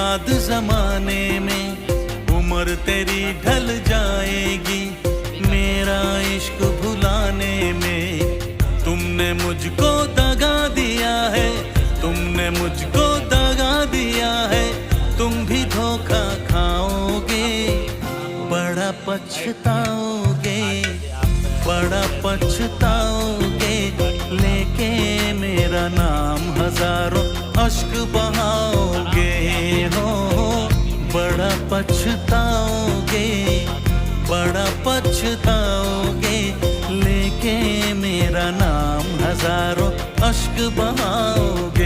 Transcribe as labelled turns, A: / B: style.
A: बाद जमाने में उम्र तेरी ढल जाएगी। मेरा इश्क भुलाने में तुमने मुझको दगा दिया है, तुमने मुझको दगा दिया है। तुम भी धोखा खाओगे, बड़ा पछताओगे, बड़ा पछताओगे। लेके मेरा नाम हजारों अश्क बहाओगे हो, बड़ा पछताओगे, बड़ा पछताओगे। लेके मेरा नाम हजारों अश्क बहाओगे।